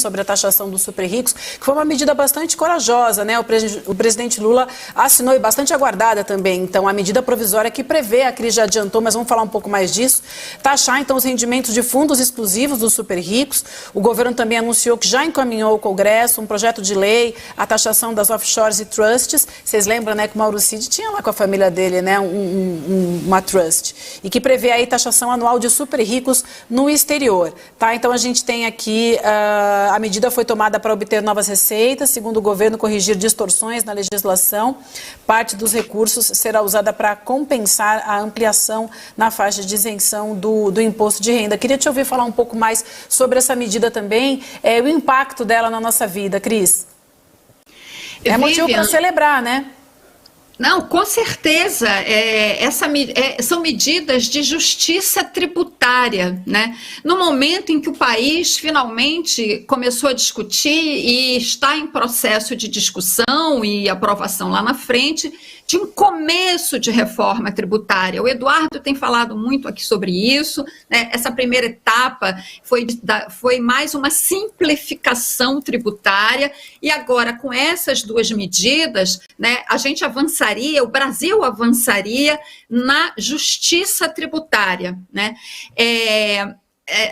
sobre a taxação dos super ricos, que foi uma medida bastante corajosa, né? O presidente Lula assinou e bastante aguardada também. Então, a medida provisória que prevê, a Cris já adiantou, mas vamos falar um pouco mais disso, taxar então os rendimentos de fundos exclusivos dos super ricos. O governo também anunciou que já encaminhou ao Congresso um projeto de lei, a taxação das offshores e trusts. Vocês lembram, né, que o Mauro Cid tinha lá com a família dele, né, uma trust, e que prevê aí taxação anual de super ricos no exterior, tá? Então, a gente tem aqui a medida foi tomada para obter novas receitas, segundo o governo, corrigir distorções na legislação. Parte dos recursos será usada para compensar a ampliação na faixa de isenção do imposto de renda. Queria te ouvir falar um pouco mais sobre essa medida também, o impacto dela na nossa vida, Cris. É motivo para celebrar, né? Não, com certeza, são medidas de justiça tributária, né? No momento em que o país finalmente começou a discutir e está em processo de discussão e aprovação lá na frente, de um começo de reforma tributária. O Eduardo tem falado muito aqui sobre isso, né? Essa primeira etapa foi mais uma simplificação tributária, e agora com essas duas medidas, né, a gente avançaria, o Brasil avançaria na justiça tributária, né?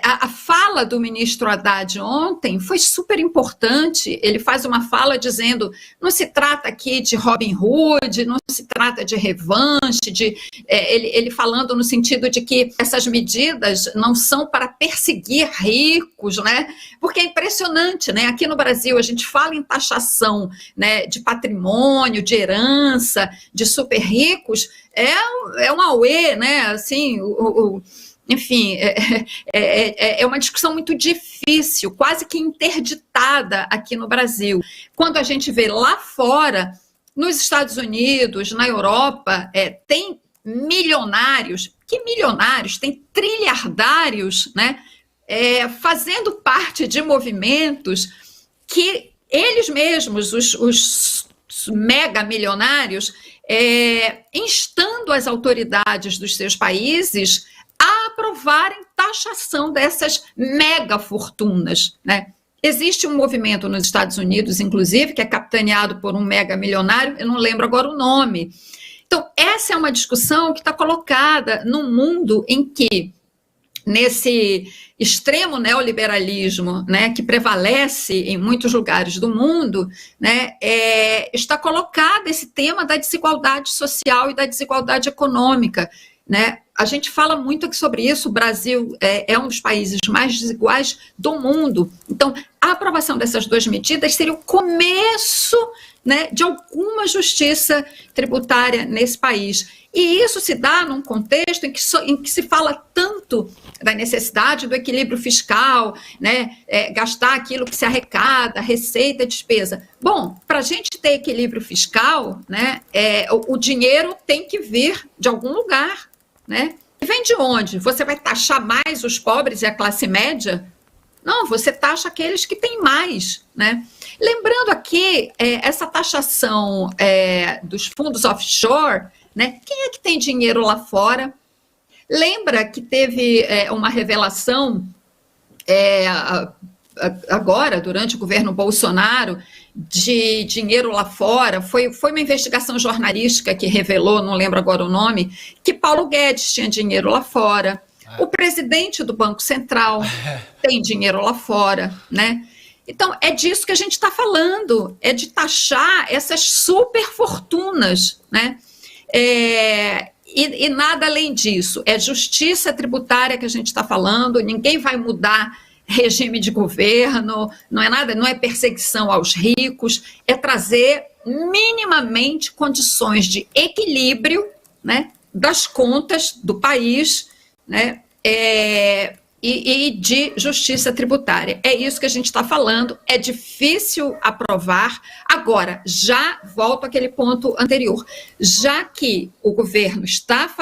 A fala do ministro Haddad ontem foi super importante. Ele faz uma fala dizendo: não se trata aqui de Robin Hood, não se trata de revanche, ele falando no sentido de que essas medidas não são para perseguir ricos, né? Porque é impressionante, né? Aqui no Brasil a gente fala em taxação, né, de patrimônio, de herança, de super ricos, é um auê, né? Assim, enfim, é uma discussão muito difícil, quase que interditada aqui no Brasil. Quando a gente vê lá fora, nos Estados Unidos, na Europa, tem milionários, tem trilhardários, né, fazendo parte de movimentos que eles mesmos, os mega milionários, instando as autoridades dos seus países a aprovarem taxação dessas mega fortunas, né? Existe um movimento nos Estados Unidos, inclusive, que é capitaneado por um mega milionário, eu não lembro agora o nome. Então, essa é uma discussão que está colocada num mundo em que, nesse extremo neoliberalismo, né, que prevalece em muitos lugares do mundo, né, está colocado esse tema da desigualdade social e da desigualdade econômica, né? A gente fala muito aqui sobre isso. O Brasil é um dos países mais desiguais do mundo. Então, a aprovação dessas duas medidas seria o começo, né, de alguma justiça tributária nesse país. E isso se dá num contexto em que se fala tanto da necessidade do equilíbrio fiscal, né, gastar aquilo que se arrecada, receita, despesa. Bom, para a gente ter equilíbrio fiscal, né, o dinheiro tem que vir de algum lugar, né? E vem de onde? Você vai taxar mais os pobres e a classe média? Não, você taxa aqueles que têm mais, né? Lembrando aqui, essa taxação dos fundos offshore, né? Quem é que tem dinheiro lá fora? Lembra que teve uma revelação agora, durante o governo Bolsonaro, de dinheiro lá fora? Foi uma investigação jornalística que revelou, não lembro agora o nome, que Paulo Guedes tinha dinheiro lá fora. O presidente do Banco Central tem dinheiro lá fora, né? Então, é disso que a gente está falando, é de taxar essas superfortunas, né? E nada além disso. É justiça tributária que a gente está falando, ninguém vai mudar regime de governo, não é nada, não é perseguição aos ricos, é trazer minimamente condições de equilíbrio, né, das contas do país, né, e de justiça tributária. É isso que a gente está falando. É difícil aprovar. Agora, já volto àquele ponto anterior. Já que o governo está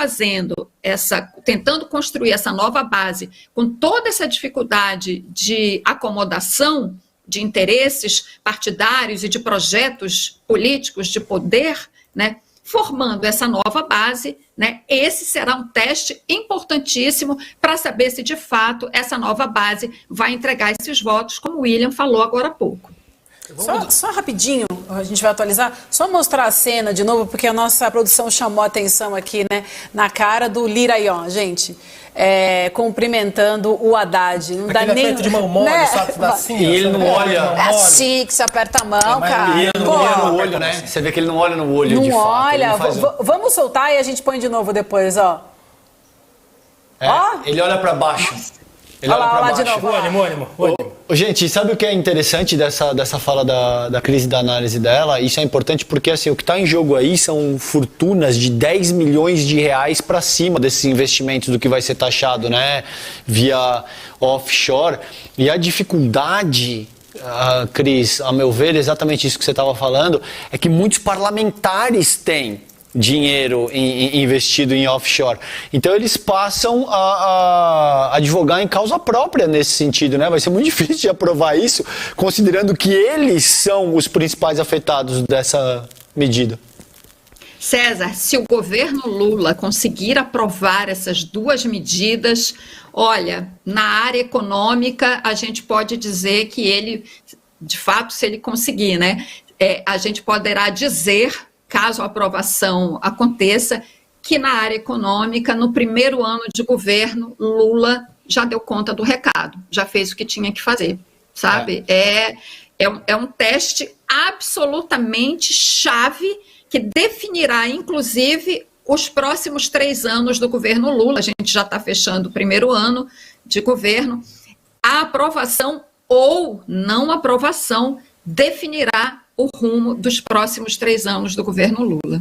tentando construir essa nova base, com toda essa dificuldade de acomodação de interesses partidários e de projetos políticos de poder, né, formando essa nova base, né? Esse será um teste importantíssimo para saber se, de fato, essa nova base vai entregar esses votos, como o William falou agora há pouco. Só rapidinho, a gente vai atualizar, só mostrar a cena de novo, porque a nossa produção chamou a atenção aqui, né, na cara do Liraion, gente, cumprimentando o Haddad. Não dá nem... de mão mole, né? assim, e ele não olha. É assim que você aperta a mão, cara. E ele não olha no olho, né? Você vê que ele não olha no olho, de fato. Não olha. Vamos soltar e a gente põe de novo depois, ó. Ele olha pra baixo. Ele olha olha pra lá baixo. de novo. Ânimo. Gente, sabe o que é interessante dessa fala da crise da análise dela? Isso é importante porque assim, o que está em jogo aí são fortunas de 10 milhões de reais para cima desses investimentos do que vai ser taxado, né? Via offshore. E a dificuldade, Cris, a meu ver, exatamente isso que você estava falando, é que muitos parlamentares têm dinheiro investido em offshore. Então eles passam a advogar em causa própria nesse sentido, né? Vai ser muito difícil de aprovar isso, considerando que eles são os principais afetados dessa medida. César, se o governo Lula conseguir aprovar essas duas medidas, olha, na área econômica a gente pode dizer que ele, de fato, se ele conseguir, né? A gente poderá dizer, caso a aprovação aconteça, que na área econômica, no primeiro ano de governo, Lula já deu conta do recado, já fez o que tinha que fazer, sabe? É um teste absolutamente chave que definirá, inclusive, os próximos 3 anos do governo Lula. A gente já está fechando o primeiro ano de governo. A aprovação ou não aprovação definirá o rumo dos próximos 3 anos do governo Lula.